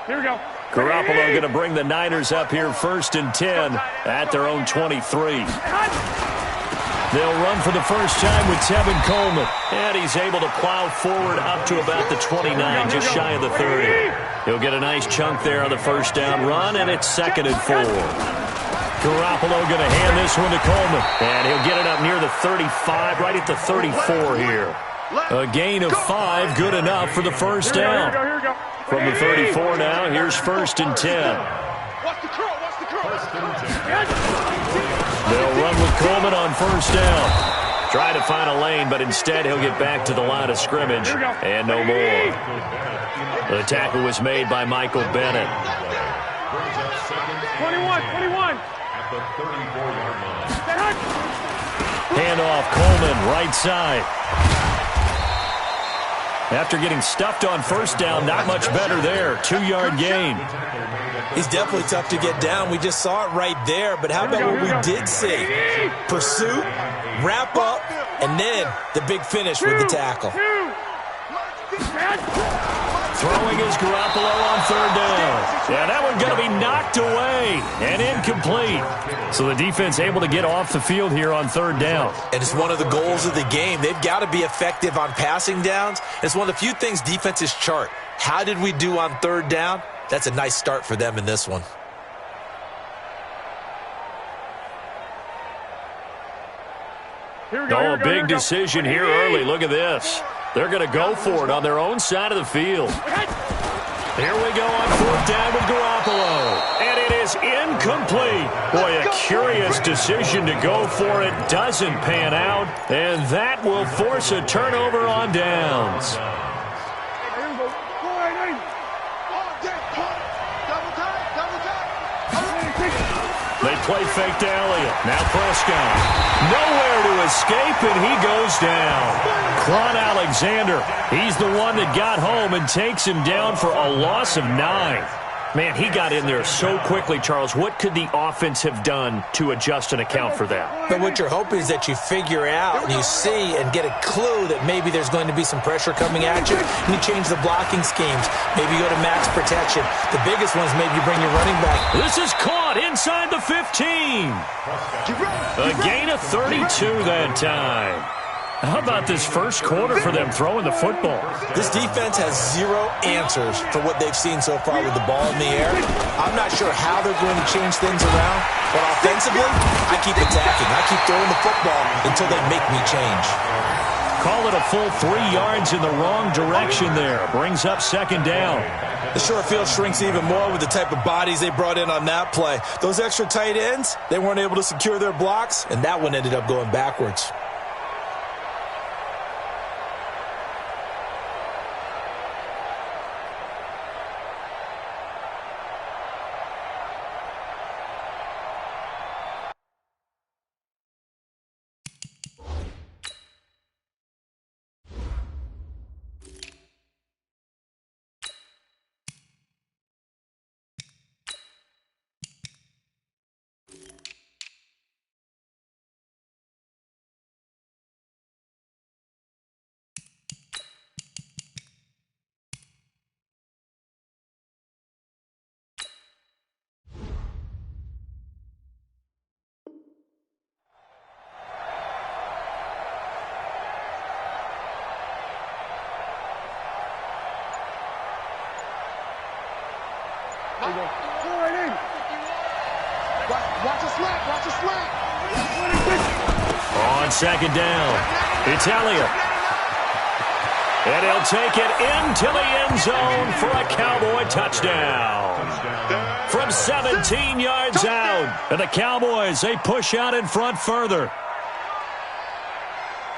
Here we go. Garoppolo going to bring the Niners up here 1st and 10 at their own 23. They'll run for the first time with Tevin Coleman. And he's able to plow forward up to about the 29, just shy of the 30. He'll get a nice chunk there on the first down run, and it's 2nd and 4. Garoppolo going to hand this one to Coleman. And he'll get it up near the 35, right at the 34 here. A gain of 5, good enough for the first down. From the 34 now, here's 1st and 10. They'll run with Coleman on first down. Try to find a lane, but instead he'll get back to the line of scrimmage and no more. The tackle was made by Michael Bennett. 21. At the 34-yard line. Handoff, Coleman, right side. After getting stuffed on first down, not much better there. 2-yard gain. He's definitely tough to get down. We just saw it right there. But how about what we did see? Pursuit, wrap up, and then the big finish with the tackle. Throwing is Garoppolo on 3rd down. Yeah, that one's going to be knocked away and incomplete. So the defense able to get off the field here on 3rd down. And it's one of the goals of the game. They've got to be effective on passing downs. It's one of the few things defenses chart. How did we do on 3rd down? That's a nice start for them in this one. A big decision here early. Look at this. They're going to go for it on their own side of the field. Here we go on 4th down with Garoppolo. And it is incomplete. Boy, a curious decision to go for it. Doesn't pan out. And that will force a turnover on downs. They play fake to Elliott. Now Prescott. Nowhere to escape, and he goes down. Quan Alexander, he's the one that got home and takes him down for a loss of 9. Man, he got in there so quickly, Charles. What could the offense have done to adjust and account for that? But what you're hoping is that you figure out and you see and get a clue that maybe there's going to be some pressure coming at you, and you change the blocking schemes. Maybe you go to max protection. The biggest one is maybe you bring your running back. This is caught inside the 15. A gain of 32 that time. How about this first quarter for them throwing the football? This defense has 0 answers for what they've seen so far with the ball in the air. I'm not sure how they're going to change things around, but offensively, I keep attacking. I keep throwing the football until they make me change. Call it a full 3 yards in the wrong direction there. Brings up 2nd down. The short field shrinks even more with the type of bodies they brought in on that play. Those extra tight ends, they weren't able to secure their blocks, and that one ended up going backwards. On 2nd down, it's Elliott. And he'll take it into the end zone for a Cowboy touchdown. From 17 yards out. And the Cowboys, they push out in front further.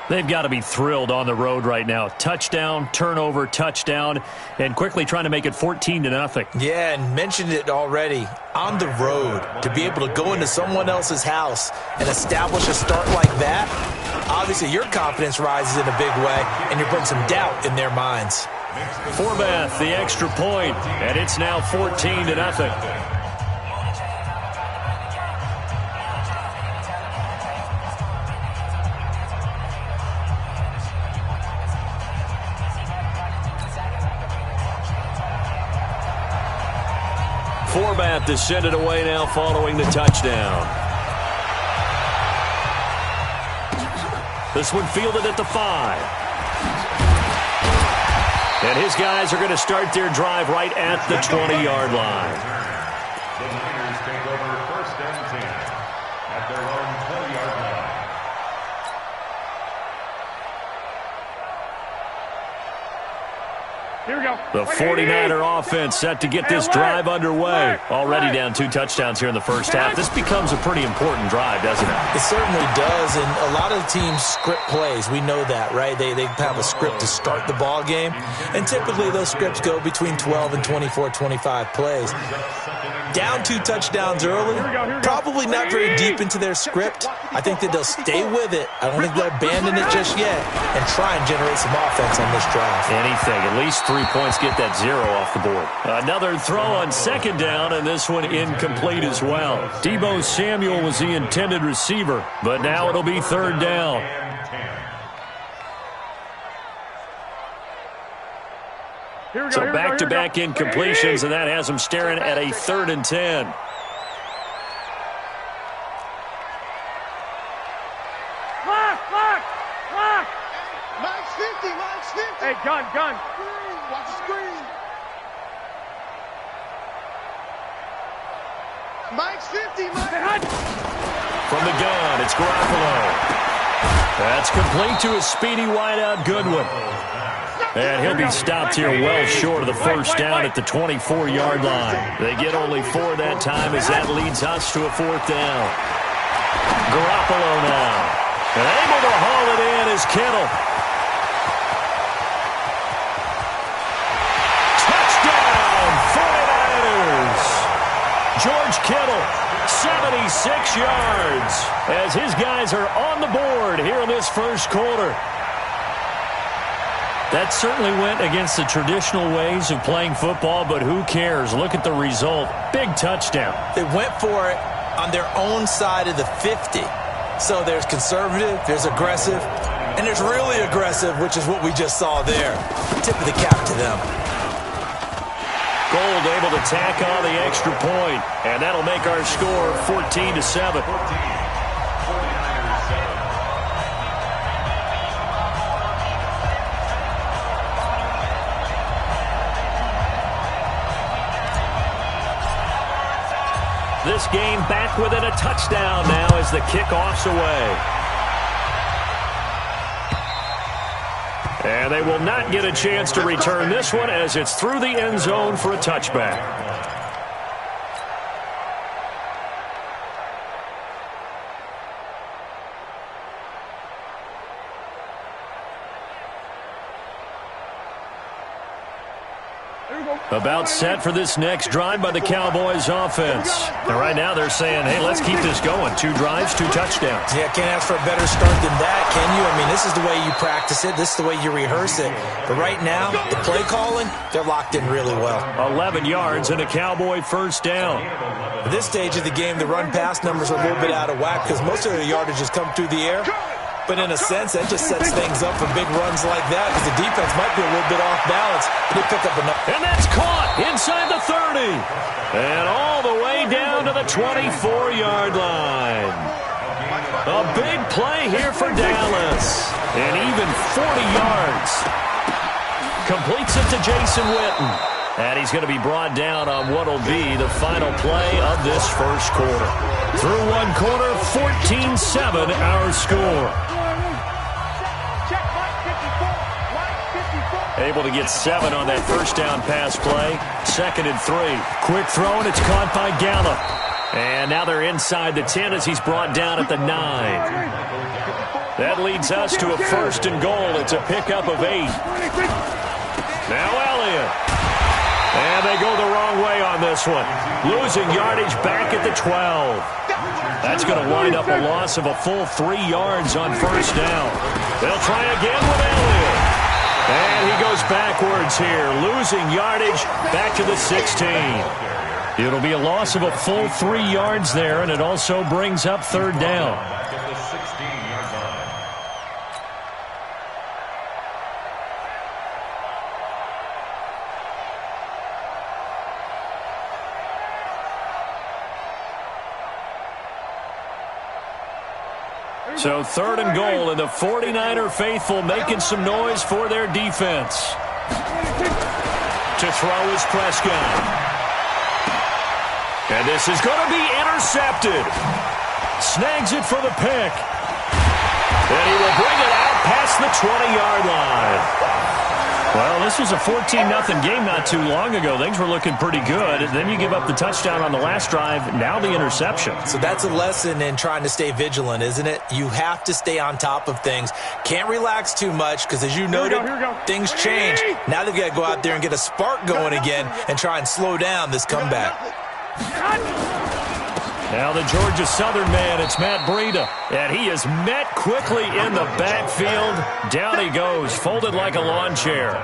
They've got to be thrilled on the road right now. Touchdown, turnover, touchdown, and quickly trying to make it 14-0. Yeah, and mentioned it already. On the road, to be able to go into someone else's house and establish a start like that, obviously your confidence rises in a big way, and you bring some doubt in their minds. Forbath, the extra point, and it's now 14-0. format to send it away now following the touchdown. This one fielded at the 5. And his guys are going to start their drive right at the 20-yard line. The Niners take over 1st and 10 at their own 20-yard line. Here we go. The 49er offense set to get this drive underway. Already down 2 touchdowns here in the first half. This becomes a pretty important drive, doesn't it? It certainly does, and a lot of the teams script plays. We know that, right? They have a script to start the ball game, and typically those scripts go between 12 and 24, 25 plays. Down 2 touchdowns early, probably not very deep into their script. I think that they'll stay with it. I don't think they'll abandon it just yet and try and generate some offense on this drive. Anything, at least 3 points, get that 0 off the board. Another throw on 2nd down, and this one incomplete as well. Deebo Samuel was the intended receiver, but now it'll be 3rd down. So back-to-back incompletions, and that has them staring at a 3rd and 10. Lock! Mike's 50. Hey, gun. Watch the screen. Mike's 50, Mike. From the gun, it's Garoppolo. That's complete to a speedy wideout Goodwin. And he'll be stopped here well short of the 1st down at the 24-yard line. They get only 4 that time as that leads us to a 4th down. Garoppolo now. And able to haul it in is Kittle. Touchdown, 49ers. George Kittle, 76 yards, as his guys are on the board here in this first quarter. That certainly went against the traditional ways of playing football, but who cares? Look at the result. Big touchdown. They went for it on their own side of the 50. So there's conservative, there's aggressive, and there's really aggressive, which is what we just saw there. Tip of the cap to them. Gold able to tack on the extra point, and that'll make our score 14-7. This game back within a touchdown now as the kickoff's away. And they will not get a chance to return this one as it's through the end zone for a touchback. About set for this next drive by the Cowboys offense. And right now they're saying, hey, let's keep this going. 2 drives, 2 touchdowns. Yeah, can't ask for a better start than that, can you? I mean, this is the way you practice it. This is the way you rehearse it. But right now, the play calling, they're locked in really well. 11 yards and a Cowboy 1st down. At this stage of the game, the run-pass numbers are a little bit out of whack because most of the yardage has come through the air. But in a sense, that just sets things up for big runs like that because the defense might be a little bit off balance. They pick up enough. And that's caught inside the 30. And all the way down to the 24-yard line. A big play here for Dallas. And even 40 yards. Completes it to Jason Witten. And he's going to be brought down on what will be the final play of this first quarter. Through one quarter, 14-7 our score. Able to get 7 on that first down pass play. 2nd and 3. Quick throw, and it's caught by Gallup. And now they're inside the 10 as he's brought down at the 9. That leads us to a 1st and goal. It's a pickup of 8. Now Elliott. And they go the wrong way on this one. Losing yardage back at the 12. That's going to wind up a loss of a full 3 yards on 1st down. They'll try again with Elliott. And he goes backwards here, losing yardage back to the 16. It'll be a loss of a full 3 yards there, and it also brings up 3rd down. So 3rd and goal, and the 49er faithful making some noise for their defense. To throw is Prescott. And this is going to be intercepted. Snags it for the pick. And he will bring it out past the 20-yard line. Well, this was a 14-0 game not too long ago. Things were looking pretty good. And then you give up the touchdown on the last drive. Now the interception. So that's a lesson in trying to stay vigilant, isn't it? You have to stay on top of things. Can't relax too much because, as you noted, things change. Now they've got to go out there and get a spark going again and try and slow down this comeback. Now the Georgia Southern man, it's Matt Breida. And he is met quickly in the backfield. Down he goes, folded like a lawn chair.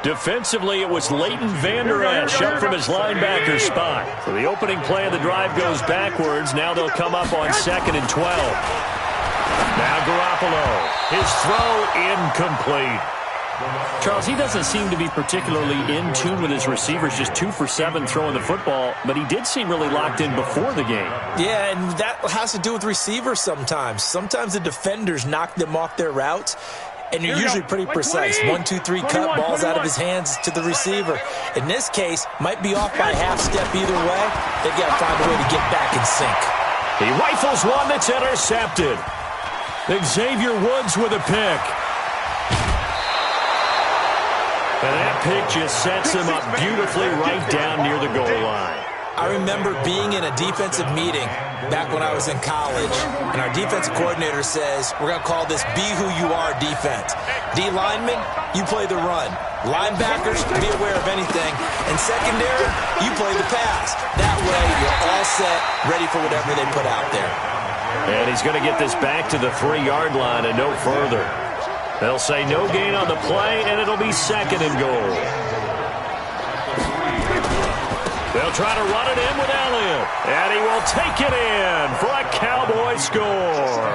Defensively, it was Leighton Vander Esch up from his linebacker spot. So the opening play of the drive goes backwards. Now they'll come up on 2nd and 12. Now Garoppolo. His throw incomplete. Charles, he doesn't seem to be particularly in tune with his receivers, just 2 for 7 throwing the football, but he did seem really locked in before the game. Yeah, and that has to do with receivers sometimes. Sometimes the defenders knock them off their routes, and you're usually pretty precise. 1, 2, 3 cut, balls out of his hands to the receiver. In this case, might be off by a half step either way. They've got to find a way to get back in sync. He rifles one that's intercepted. Xavier Woods with a pick. And that pick just sets him up beautifully right down near the goal line. I remember being in a defensive meeting back when I was in college, and our defensive coordinator says, we're going to call this Be Who You Are defense. D linemen, you play the run. Linebackers, be aware of anything. And secondary, you play the pass. That way, you're all set, ready for whatever they put out there. And he's going to get this back to the 3-yard line and no further. They'll say no gain on the play, and it'll be 2nd and goal. They'll try to run it in with Elliott, and he will take it in for a Cowboy score.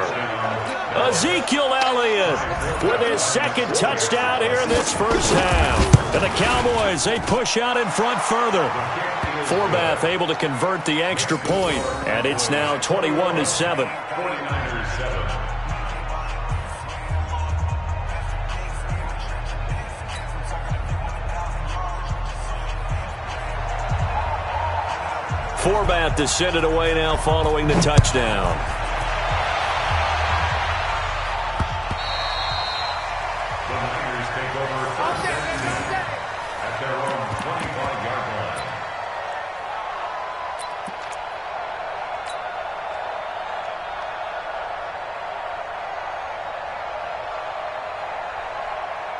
Ezekiel Elliott with his 2nd touchdown here in this first half. And the Cowboys, they push out in front further. Forbath able to convert the extra point, and it's now 21-7. Forbath to send it away now following the touchdown. The Niners take over 1st and 10 at their own 25-yard line.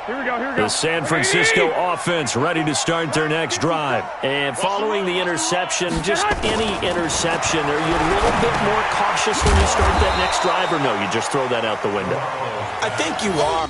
Here we go. The San Francisco offense ready to start their next drive. And following the interception, just any interception, are you a little bit more cautious when you start that next drive, or no, you just throw that out the window? I think you are.